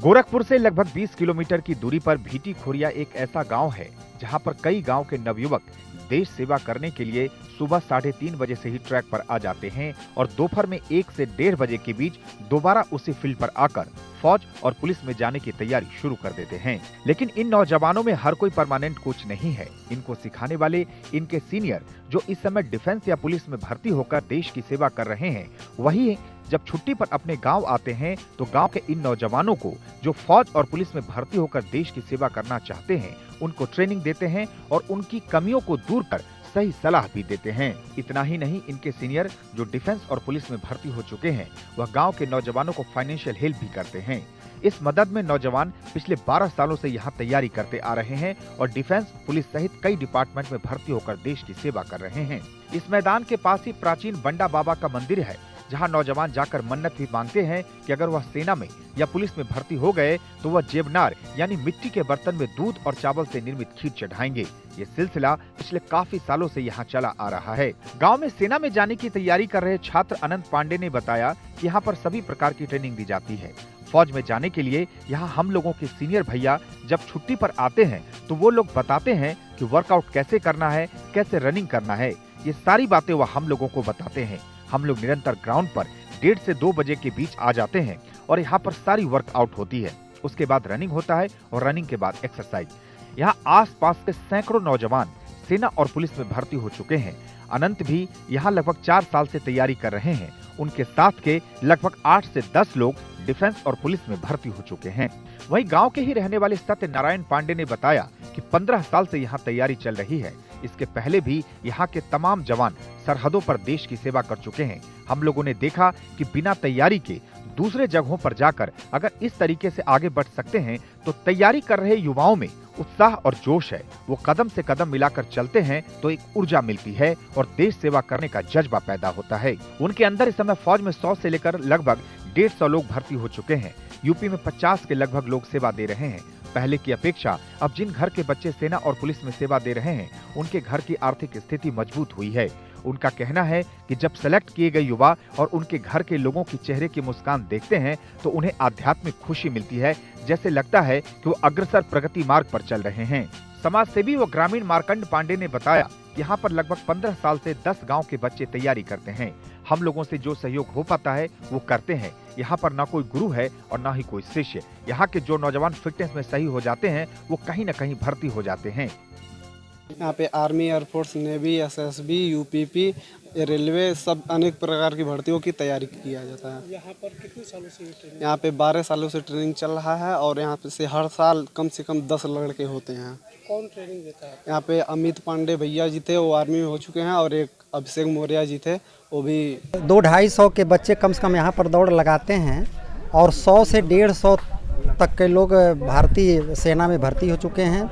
गोरखपुर से लगभग 20 किलोमीटर की दूरी पर भीटी खोरिया एक ऐसा गांव है जहां पर कई गांव के नवयुवक देश सेवा करने के लिए सुबह 3:30 बजे से ही ट्रैक पर आ जाते हैं और दोपहर में 1 से 1:30 बजे के बीच दोबारा उसी फील्ड पर आकर फौज और पुलिस में जाने की तैयारी शुरू कर देते हैं। लेकिन इन नौजवानों में हर कोई परमानेंट कोच नहीं है। इनको सिखाने वाले इनके सीनियर जो इस समय डिफेंस या पुलिस में भर्ती होकर देश की सेवा कर रहे हैं, वही जब छुट्टी पर अपने गांव आते हैं तो गांव के इन नौजवानों को जो फौज और पुलिस में भर्ती होकर देश की सेवा करना चाहते हैं, उनको ट्रेनिंग देते हैं और उनकी कमियों को दूर कर सही सलाह भी देते हैं। इतना ही नहीं, इनके सीनियर जो डिफेंस और पुलिस में भर्ती हो चुके हैं, वह गांव के नौजवानों को फाइनेंशियल हेल्प भी करते हैं। इस मदद में नौजवान पिछले 12 सालों से यहाँ तैयारी करते आ रहे हैं और डिफेंस, पुलिस सहित कई डिपार्टमेंट में भर्ती होकर देश की सेवा कर रहे हैं। इस मैदान के पास ही प्राचीन बंडा बाबा का मंदिर है, जहां नौजवान जाकर मन्नत भी मांगते हैं कि अगर वह सेना में या पुलिस में भर्ती हो गए तो वह जेबनार यानी मिट्टी के बर्तन में दूध और चावल से निर्मित खीर चढ़ाएंगे। ये सिलसिला पिछले काफी सालों से यहाँ चला आ रहा है। गांव में सेना में जाने की तैयारी कर रहे छात्र अनंत पांडे ने बताया कि यहाँ पर सभी प्रकार की ट्रेनिंग दी जाती है। फौज में जाने के लिए यहाँ हम लोगों के सीनियर भैया जब छुट्टी पर आते हैं तो वो लोग बताते हैं कि वर्कआउट कैसे करना है, कैसे रनिंग करना है। ये सारी बातें वह हम लोगों को बताते हैं। हम लोग निरंतर ग्राउंड पर 1:30 से 2 बजे के बीच आ जाते हैं और यहाँ पर सारी वर्कआउट होती है। उसके बाद रनिंग होता है और रनिंग के बाद एक्सरसाइज। यहाँ आसपास के सैकड़ों नौजवान सेना और पुलिस में भर्ती हो चुके हैं। अनंत भी यहाँ लगभग 4 साल से तैयारी कर रहे हैं। उनके साथ के लगभग 8 से 10 लोग डिफेंस और पुलिस में भर्ती हो चुके हैं। वहीं गांव के ही रहने वाले सत्यनारायण पांडे ने बताया कि 15 साल से यहाँ तैयारी चल रही है। इसके पहले भी यहाँ के तमाम जवान सरहदों पर देश की सेवा कर चुके हैं। हम लोगों ने देखा कि बिना तैयारी के दूसरे जगहों पर जाकर अगर इस तरीके से आगे बढ़ सकते हैं तो तैयारी कर रहे युवाओं में उत्साह और जोश है। वो कदम से कदम मिलाकर चलते हैं तो एक ऊर्जा मिलती है और देश सेवा करने का जज्बा पैदा होता है। उनके अंदर इस समय फौज में 100 से लेकर लगभग 150 लोग भर्ती हो चुके हैं। यूपी में 50 के लगभग लोग सेवा दे रहे हैं। पहले की अपेक्षा अब जिन घर के बच्चे सेना और पुलिस में सेवा दे रहे हैं, उनके घर की आर्थिक स्थिति मजबूत हुई है। उनका कहना है कि जब सेलेक्ट किए गए युवा और उनके घर के लोगों की चेहरे की मुस्कान देखते हैं तो उन्हें आध्यात्मिक खुशी मिलती है। जैसे लगता है कि वो अग्रसर प्रगति मार्ग पर चल रहे हैं। समाज सेवी व ग्रामीण मार्कंड पांडे ने बताया, यहाँ पर लगभग 15 साल से 10 गांव के बच्चे तैयारी करते हैं। हम लोगों से जो सहयोग हो पाता है वो करते हैं। यहाँ पर न कोई गुरु है और न ही कोई शिष्य। यहाँ के जो नौजवान फिटनेस में सही हो जाते हैं वो कहीं न कहीं भर्ती हो जाते हैं। यहाँ पे army, air force, navy, SSB, UPP, railway, सब अनेक प्रकार की भर्तियों की तैयारी किया जाता है। यहाँ पर कितने सालों से ट्रेनिंग? यहाँ पे 12 सालों से ट्रेनिंग चल रहा है और यहाँ पे से हर साल कम से कम 10 लड़के होते हैं। कौन ट्रेनिंग देता है? यहाँ पे अमित पांडे भैया जी थे, वो आर्मी में हो चुके हैं, और एक अभिषेक मौर्य जी थे, वो भी 200-250 के बच्चे कम से कम यहाँ पर दौड़ लगाते हैं और 100 से 150 तक के लोग भारतीय सेना में भर्ती हो चुके हैं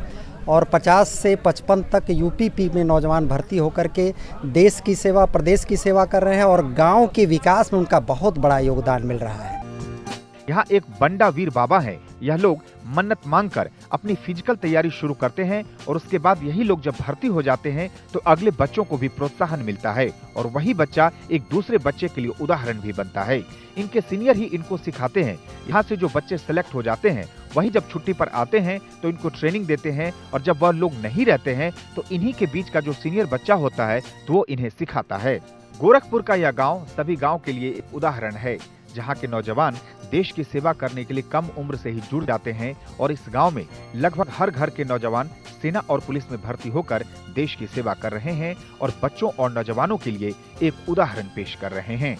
और 50 से 55 तक यूपीपी में नौजवान भर्ती होकर के देश की सेवा, प्रदेश की सेवा कर रहे हैं और गांव के विकास में उनका बहुत बड़ा योगदान मिल रहा है। यहाँ एक बंडा वीर बाबा है। यह लोग मन्नत मांगकर अपनी फिजिकल तैयारी शुरू करते हैं और उसके बाद यही लोग जब भर्ती हो जाते हैं तो अगले बच्चों को भी प्रोत्साहन मिलता है और वही बच्चा एक दूसरे बच्चे के लिए उदाहरण भी बनता है। इनके सीनियर ही इनको सिखाते हैं। यहाँ से जो बच्चे सेलेक्ट हो जाते हैं वही जब छुट्टी पर आते हैं तो इनको ट्रेनिंग देते हैं और जब वह लोग नहीं रहते हैं तो इन्हीं के बीच का जो सीनियर बच्चा होता है तो वो इन्हें सिखाता है। गोरखपुर का यह गाँव सभी गाँव के लिए एक उदाहरण है, जहाँ के नौजवान देश की सेवा करने के लिए कम उम्र से ही जुड़ जाते हैं और इस गांव में लगभग हर घर के नौजवान सेना और पुलिस में भर्ती होकर देश की सेवा कर रहे हैं और बच्चों और नौजवानों के लिए एक उदाहरण पेश कर रहे हैं।